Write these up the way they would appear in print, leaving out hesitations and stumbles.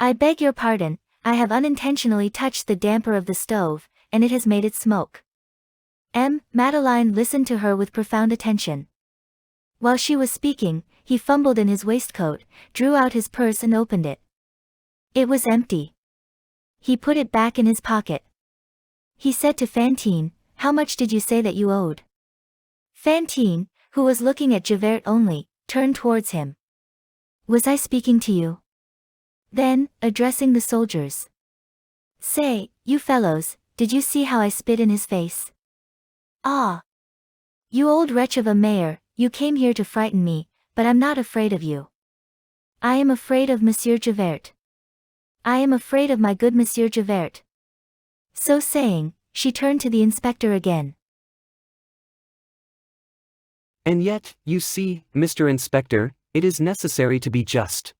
I beg your pardon, I have unintentionally touched the damper of the stove, and it has made it smoke. Madeleine listened to her with profound attention. While she was speaking, he fumbled in his waistcoat, drew out his purse and opened it. It was empty. He put it back in his pocket. He said to Fantine, "How much did you say that you owed?" Fantine, who was looking at Javert only, turned towards him. "Was I speaking to you?" Then, addressing the soldiers. "Say, you fellows, did you see how I spit in his face? Ah! You old wretch of a mayor, you came here to frighten me, but I'm not afraid of you. I am afraid of Monsieur Javert. I am afraid of my good Monsieur Javert." So saying, she turned to the inspector again. "And yet, you see, Mr. Inspector, it is necessary to be just.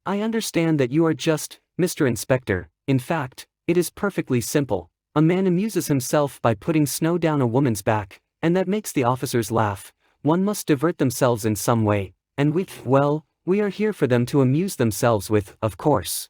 I understand that you are just, Mr. Inspector. In fact, it is perfectly simple. A man amuses himself by putting snow down a woman's back, and that makes the officers laugh. One must divert themselves in some way, and we are here for them to amuse themselves with, of course.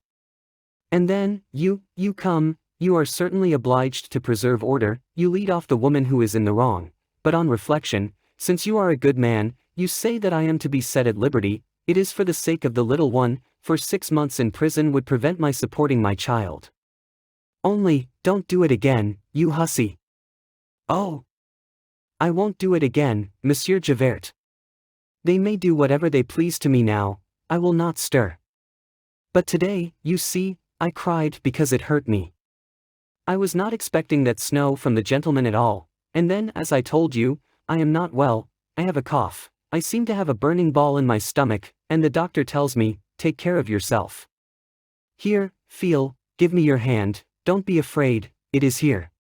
And then, you come, you are certainly obliged to preserve order, you lead off the woman who is in the wrong, but on reflection, since you are a good man, you say that I am to be set at liberty. It is for the sake of the little one, for 6 months in prison would prevent my supporting my child. Only, don't do it again, you hussy." "Oh! I won't do it again, Monsieur Javert. They may do whatever they please to me now, I will not stir. But today, you see, I cried because it hurt me. I was not expecting that snow from the gentleman at all, and then, as I told you, I am not well, I have a cough, I seem to have a burning ball in my stomach, and the doctor tells me, 'Take care of yourself. Here, feel, give me your hand, don't be afraid, it is here.'"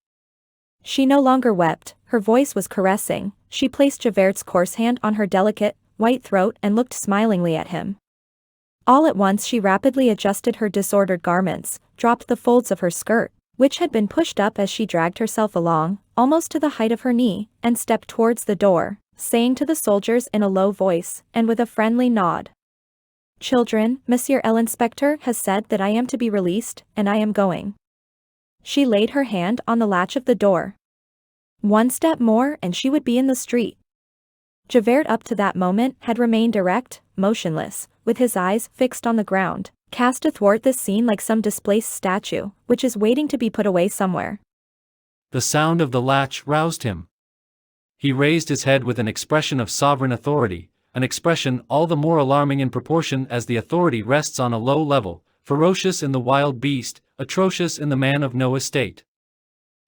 She no longer wept, her voice was caressing. She placed Javert's coarse hand on her delicate, white throat and looked smilingly at him. All at once she rapidly adjusted her disordered garments, dropped the folds of her skirt, which had been pushed up as she dragged herself along, almost to the height of her knee, and stepped towards the door, saying to the soldiers in a low voice, and with a friendly nod, "Children, Monsieur l'Inspecteur has said that I am to be released, and I am going." She laid her hand on the latch of the door. One step more and she would be in the street. Javert up to that moment had remained erect, motionless, with his eyes fixed on the ground, cast athwart this scene like some displaced statue, which is waiting to be put away somewhere. The sound of the latch roused him. He raised his head with an expression of sovereign authority, an expression all the more alarming in proportion as the authority rests on a low level, ferocious in the wild beast, atrocious in the man of no estate.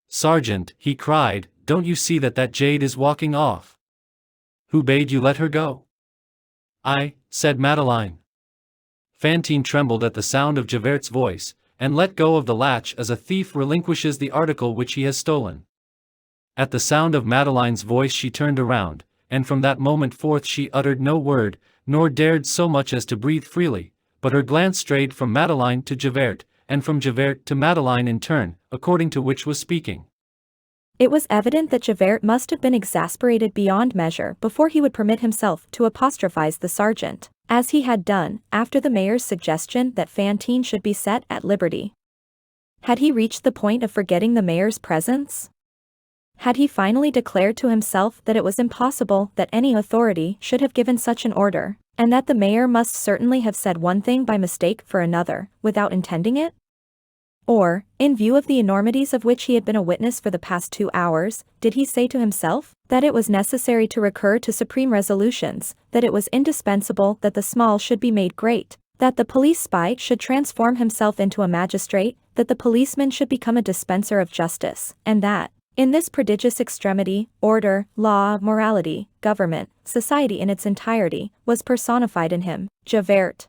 "Sergeant," he cried, "don't you see that jade is walking off? Who bade you let her go?" "I," said Madeleine. Fantine trembled at the sound of Javert's voice, and let go of the latch as a thief relinquishes the article which he has stolen. At the sound of Madeleine's voice she turned around, and from that moment forth she uttered no word, nor dared so much as to breathe freely, but her glance strayed from Madeleine to Javert, and from Javert to Madeleine in turn, according to which was speaking. It was evident that Javert must have been exasperated beyond measure before he would permit himself to apostrophize the sergeant, as he had done, after the mayor's suggestion that Fantine should be set at liberty. Had he reached the point of forgetting the mayor's presence? Had he finally declared to himself that it was impossible that any authority should have given such an order, and that the mayor must certainly have said one thing by mistake for another, without intending it? Or, in view of the enormities of which he had been a witness for the past 2 hours, did he say to himself that it was necessary to recur to supreme resolutions, that it was indispensable that the small should be made great, that the police spy should transform himself into a magistrate, that the policeman should become a dispenser of justice, and that, in this prodigious extremity, order, law, morality, government, society in its entirety, was personified in him, Javert?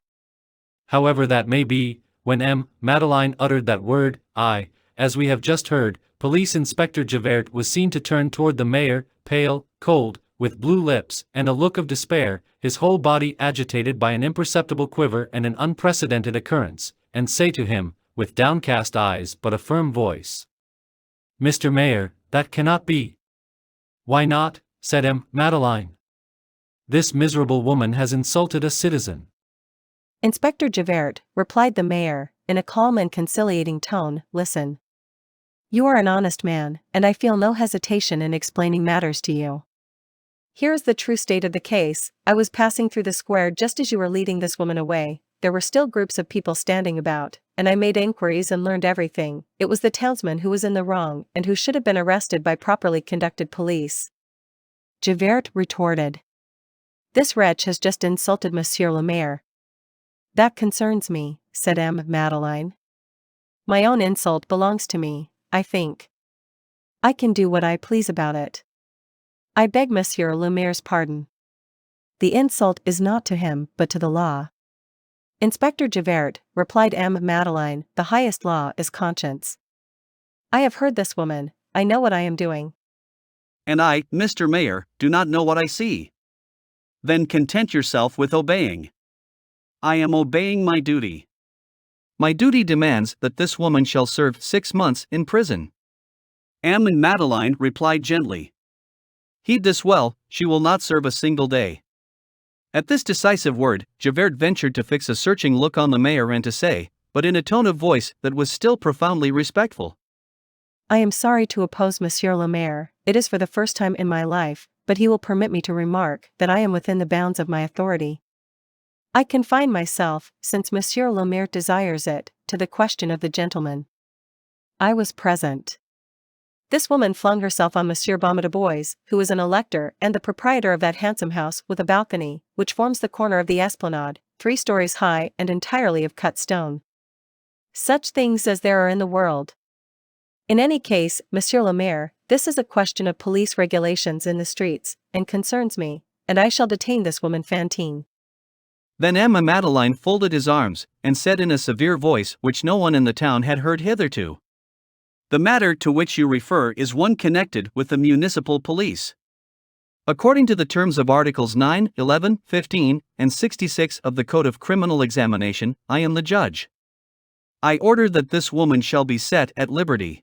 However that may be, when Madeleine uttered that word, I, as we have just heard, Police Inspector Javert was seen to turn toward the mayor, pale, cold, with blue lips, and a look of despair, his whole body agitated by an imperceptible quiver and an unprecedented occurrence, and say to him, with downcast eyes but a firm voice, "Mr. Mayor, that cannot be." "Why not?" said Madeleine. "This miserable woman has insulted a citizen." Inspector Javert, replied the mayor, in a calm and conciliating tone, listen. You are an honest man, and I feel no hesitation in explaining matters to you. Here is the true state of the case. I was passing through the square just as you were leading this woman away. There were still groups of people standing about, and I made inquiries and learned everything. It was the townsman who was in the wrong and who should have been arrested by properly conducted police. Javert retorted. This wretch has just insulted Monsieur le Maire. That concerns me, said Madeleine. My own insult belongs to me, I think. I can do what I please about it. I beg Monsieur le Maire's pardon. The insult is not to him, but to the law. Inspector Javert, replied Madeleine, the highest law is conscience. I have heard this woman, I know what I am doing. And I, Mr. Mayor, do not know what I see. Then content yourself with obeying. I am obeying my duty. My duty demands that this woman shall serve 6 months in prison. Madeleine replied gently. Heed this well, she will not serve a single day. At this decisive word, Javert ventured to fix a searching look on the mayor and to say, but in a tone of voice that was still profoundly respectful. I am sorry to oppose Monsieur le Maire, it is for the first time in my life, but he will permit me to remark that I am within the bounds of my authority. I confine myself, since Monsieur le Maire desires it, to the question of the gentleman. I was present. This woman flung herself on Monsieur Bois, who is an elector and the proprietor of that handsome house with a balcony, which forms the corner of the esplanade, 3 stories high and entirely of cut stone. Such things as there are in the world. In any case, Monsieur le Maire, this is a question of police regulations in the streets, and concerns me, and I shall detain this woman Fantine. Then Madeleine folded his arms, and said in a severe voice which no one in the town had heard hitherto. The matter to which you refer is one connected with the municipal police. According to the terms of Articles 9, 11, 15, and 66 of the Code of Criminal Examination, I am the judge. I order that this woman shall be set at liberty.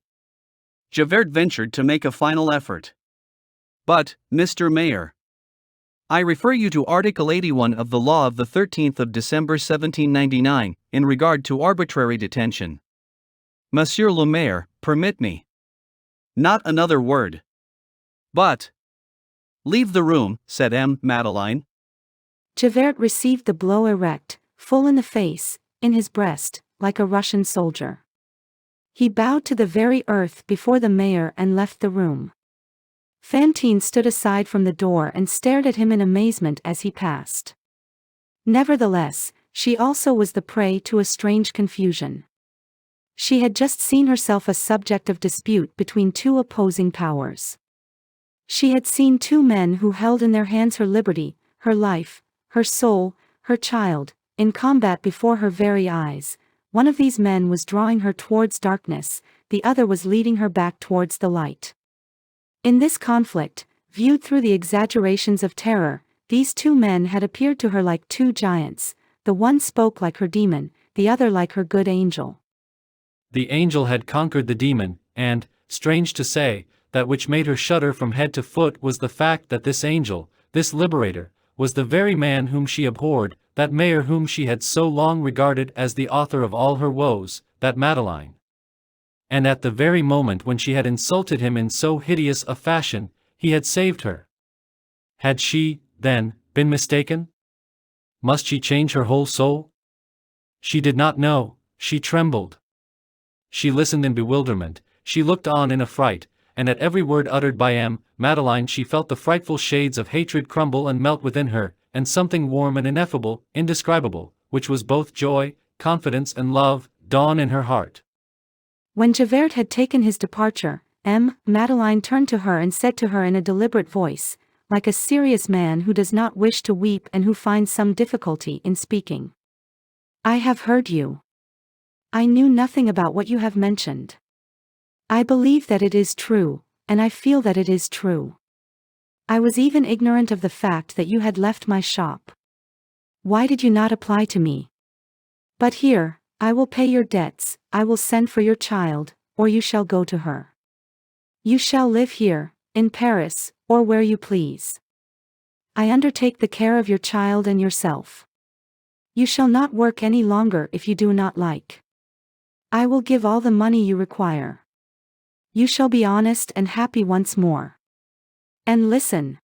Javert ventured to make a final effort. But, Mr. Mayor, I refer you to Article 81 of the law of the 13th of December 1799, in regard to arbitrary detention. Monsieur le Maire, permit me. Not another word. But. Leave the room, said Madeleine. Javert received the blow erect, full in the face, in his breast, like a Russian soldier. He bowed to the very earth before the mayor and left the room. Fantine stood aside from the door and stared at him in amazement as he passed. Nevertheless, she also was the prey to a strange confusion. She had just seen herself a subject of dispute between 2 opposing powers. She had seen 2 men who held in their hands her liberty, her life, her soul, her child, in combat before her very eyes. One of these men was drawing her towards darkness, the other was leading her back towards the light. In this conflict, viewed through the exaggerations of terror, these 2 men had appeared to her like 2 giants, the one spoke like her demon, the other like her good angel. The angel had conquered the demon, and, strange to say, that which made her shudder from head to foot was the fact that this angel, this liberator, was the very man whom she abhorred, that mayor whom she had so long regarded as the author of all her woes, that Madeleine. And at the very moment when she had insulted him in so hideous a fashion, he had saved her. Had she, then, been mistaken? Must she change her whole soul? She did not know, she trembled. She listened in bewilderment, she looked on in affright, and at every word uttered by Madeleine she felt the frightful shades of hatred crumble and melt within her, and something warm and ineffable, indescribable, which was both joy, confidence and love, dawn in her heart. When Javert had taken his departure, Madeleine turned to her and said to her in a deliberate voice, like a serious man who does not wish to weep and who finds some difficulty in speaking. I have heard you. I knew nothing about what you have mentioned. I believe that it is true, and I feel that it is true. I was even ignorant of the fact that you had left my shop. Why did you not apply to me? But here, I will pay your debts, I will send for your child, or you shall go to her. You shall live here, in Paris, or where you please. I undertake the care of your child and yourself. You shall not work any longer if you do not like. I will give all the money you require. You shall be honest and happy once more. And listen.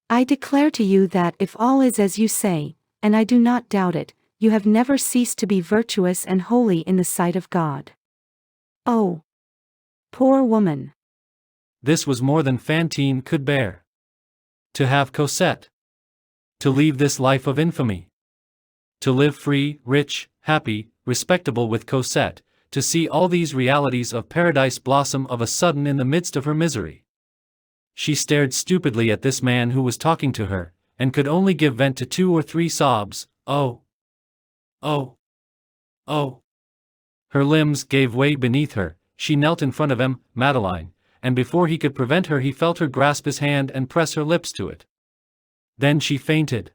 I declare to you that if all is as you say, and I do not doubt it, you have never ceased to be virtuous and holy in the sight of God. Oh, poor woman. This was more than Fantine could bear. To have Cosette. To leave this life of infamy. To live free, rich, happy, respectable with Cosette, to see all these realities of paradise blossom of a sudden in the midst of her misery. She stared stupidly at this man who was talking to her, and could only give vent to 2 or 3 sobs. Oh! Oh! Oh! Her limbs gave way beneath her. She knelt in front of him, Madeleine, and before he could prevent her he felt her grasp his hand and press her lips to it. Then she fainted.